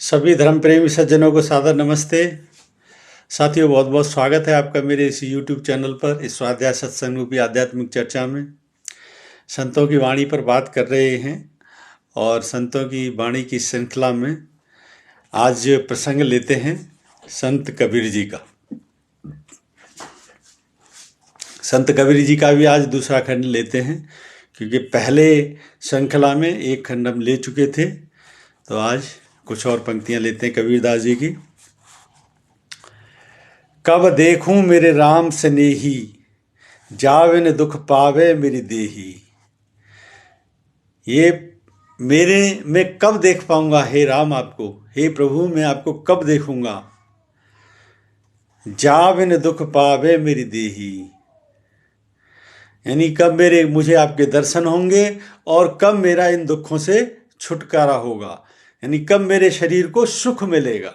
सभी धर्म प्रेमी सज्जनों को सादर नमस्ते। साथियों, बहुत बहुत स्वागत है आपका मेरे इस YouTube चैनल पर, इस स्वाध्याय सत्संग रूपी आध्यात्मिक चर्चा में। संतों की वाणी पर बात कर रहे हैं और संतों की वाणी की श्रृंखला में आज प्रसंग लेते हैं संत कबीर जी का। संत कबीर जी का भी आज दूसरा खंड लेते हैं, क्योंकि पहले श्रृंखला में एक खंड हम ले चुके थे। तो आज कुछ और पंक्तियां लेते हैं कबीरदास जी की। कब देखूं मेरे राम स्नेही, जाविन दुख पावे मेरी देही। ये मैं कब देख पाऊंगा हे राम आपको, हे प्रभु मैं आपको कब देखूंगा। जाविन दुख पावे मेरी देही, यानी कब मुझे आपके दर्शन होंगे और कब मेरा इन दुखों से छुटकारा होगा, यानी कब मेरे शरीर को सुख मिलेगा।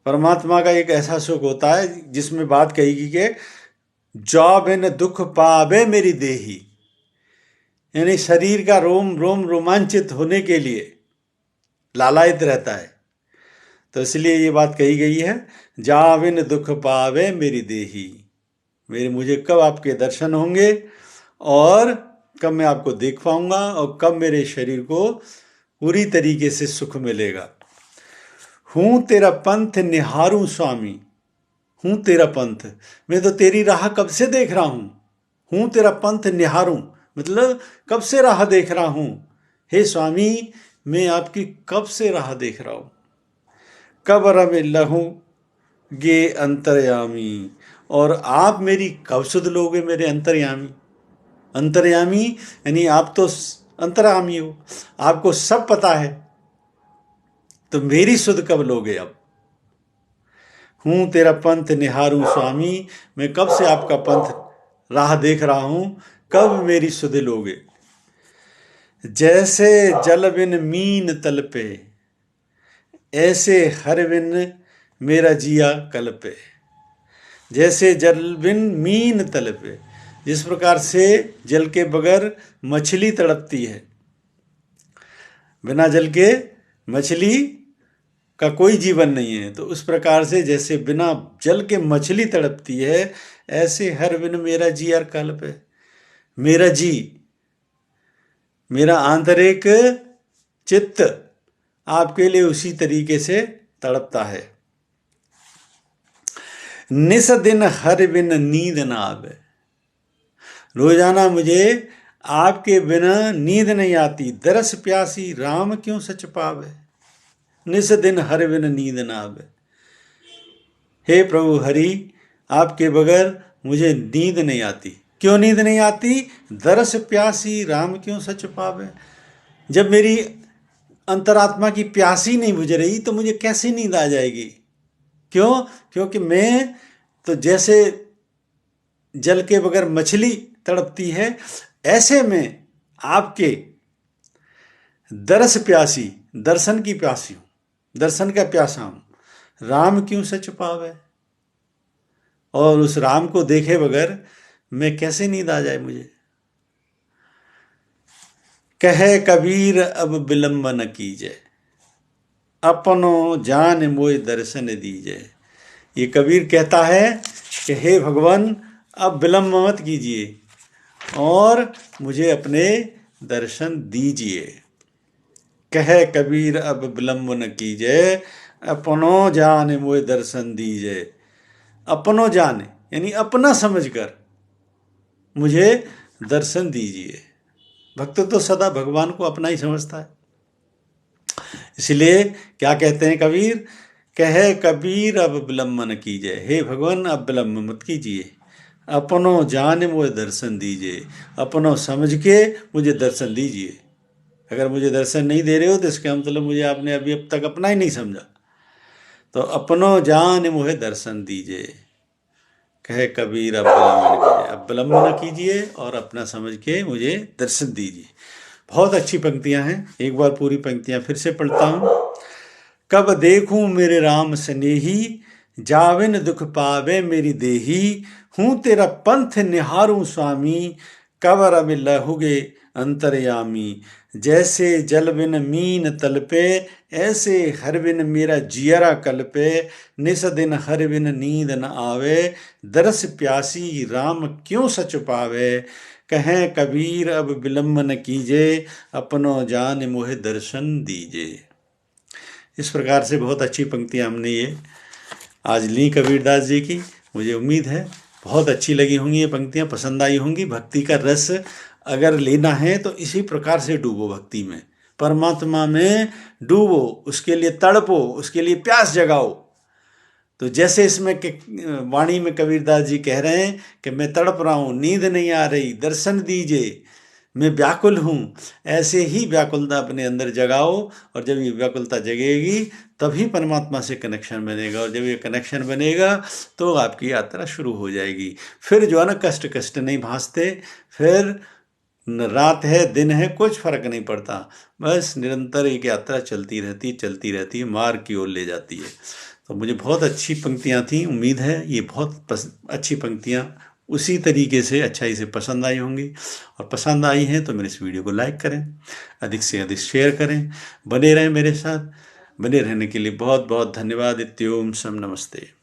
परमात्मा का एक ऐसा सुख होता है जिसमें बात कही कि जा बिन दुख पावे मेरी देही, यानी शरीर का रोम रोम रोमांचित होने के लिए लालायित रहता है। तो इसलिए ये बात कही गई है, जा बिन दुख पावे मेरी देही, मुझे कब आपके दर्शन होंगे और कब मैं आपको देख पाऊंगा और कब मेरे शरीर को पूरी तरीके से सुख मिलेगा। हूँ तेरा पंथ निहारूं स्वामी, हूँ तेरा पंथ, मैं तो तेरी राह कब से देख रहा हूँ तेरा पंथ निहारूं, मतलब कब से राह देख रहा हूँ। हे स्वामी मैं आपकी कब से राह देख रहा हूँ। कब रमे लहूं गे अंतर्यामी, और आप मेरी कब सुध लोगे मेरे अंतर्यामी। अंतर्यामी यानी आप तो अंतर्यामी हो, आपको सब पता है, तो मेरी सुध कब लोगे। अब हूँ तेरा पंथ निहारूं स्वामी, मैं कब से आपका पंथ राह देख रहा हूं, कब मेरी सुध लोगे। जैसे जल बिन मीन तल पे, ऐसे हर बिन मेरा जिया कल पे। जैसे जल बिन मीन तल पे, जिस प्रकार से जल के बगैर मछली तड़पती है, बिना जल के मछली का कोई जीवन नहीं है, तो उस प्रकार से जैसे बिना जल के मछली तड़पती है, ऐसे हर बिन मेरा जी हर कल्प है। मेरा जी, मेरा आंतरिक चित्त आपके लिए उसी तरीके से तड़पता है। निस दिन हर बिन नींद ना आवे, रोजाना मुझे आपके बिना नींद नहीं आती। दरस प्यासी राम क्यों सच पावे, निस दिन हर बिन नींद ना आवे। हे प्रभु हरि, आपके बगैर मुझे नींद नहीं आती। क्यों नींद नहीं आती। दरस प्यासी राम क्यों सच पावे, जब मेरी अंतरात्मा की प्यासी नहीं बुझ रही तो मुझे कैसे नींद आ जाएगी। क्यों, क्योंकि मैं तो जैसे जल के बगैर मछली तड़पती है, ऐसे में आपके दरस प्यासी, दर्शन की प्यासी हूं, दर्शन का प्यासा हूं। राम क्यों सच पावे, और उस राम को देखे बगैर मैं कैसे नींद आ जाए मुझे। कहे कबीर अब विलंब न कीजे, अपनो जान मोय दर्शन दीजे। ये कबीर कहता है कि हे भगवान अब विलंब मत कीजिए और मुझे अपने दर्शन दीजिए। कहे कबीर अब विलंब न कीजे, अपनो जान मोय दर्शन दीजे। अपनो जाने यानी अपना समझकर मुझे दर्शन दीजिए। भक्त तो सदा भगवान को अपना ही समझता है, इसलिए क्या कहते हैं कबीर, कहे कबीर अब विलंब न कीजिए, हे भगवान अब विलंब मत कीजिए। अपनो जान मुझे दर्शन दीजिए, अपनो समझ के मुझे दर्शन दीजिए। अगर मुझे दर्शन नहीं दे रहे हो तो इसका मतलब मुझे आपने अभी अब तक अपना ही नहीं समझा। तो अपनो जान मुझे दर्शन दीजिए, कहे कबीर अब विलंब न कीजिए और अपना समझ के मुझे दर्शन दीजिए। बहुत अच्छी पंक्तियां हैं, एक बार पूरी पंक्तियां फिर से पढ़ता हूं। कब देखूं मेरे राम स्नेही, जाविन दुख पावे मेरी देही। हूँ तेरा पंथ निहारूं स्वामी, कब रब लहुगे अंतर्यामी। जैसे जल बिन मीन तलपे, ऐसे हर बिन मेरा जियरा कल्पे। निस दिन हर बिन नींद न आवे, दरस प्यासी राम क्यों सच पावे। कहें कबीर अब विलम्ब न कीजे, अपनो जान मोहे दर्शन दीजे। इस प्रकार से बहुत अच्छी पंक्तियाँ हमने ये आज ली कबीरदास जी की। मुझे उम्मीद है बहुत अच्छी लगी होंगी ये पंक्तियाँ, पसंद आई होंगी। भक्ति का रस अगर लेना है तो इसी प्रकार से डूबो भक्ति में, परमात्मा में डूबो, उसके लिए तड़पो, उसके लिए प्यास जगाओ। तो जैसे इसमें वाणी में कबीरदास जी कह रहे हैं कि मैं तड़प रहा हूँ, नींद नहीं आ रही, दर्शन दीजिए, मैं व्याकुल हूँ, ऐसे ही व्याकुलता अपने अंदर जगाओ। और जब ये व्याकुलता जगेगी तभी परमात्मा से कनेक्शन बनेगा, और जब ये कनेक्शन बनेगा तो आपकी यात्रा शुरू हो जाएगी। फिर जो है ना, कष्ट कष्ट नहीं भासते, फिर रात है दिन है कुछ फर्क नहीं पड़ता, बस निरंतर एक यात्रा चलती रहती है, मार्ग की ओर ले जाती है। तो मुझे बहुत अच्छी पंक्तियाँ थी, उम्मीद है ये बहुत अच्छी पंक्तियाँ उसी तरीके से अच्छाई से पसंद आई होंगी। और पसंद आई हैं तो मेरे इस वीडियो को लाइक करें, अधिक से अधिक शेयर करें, बने रहें मेरे साथ। बने रहने के लिए बहुत बहुत धन्यवाद। इत्योम सम नमस्ते।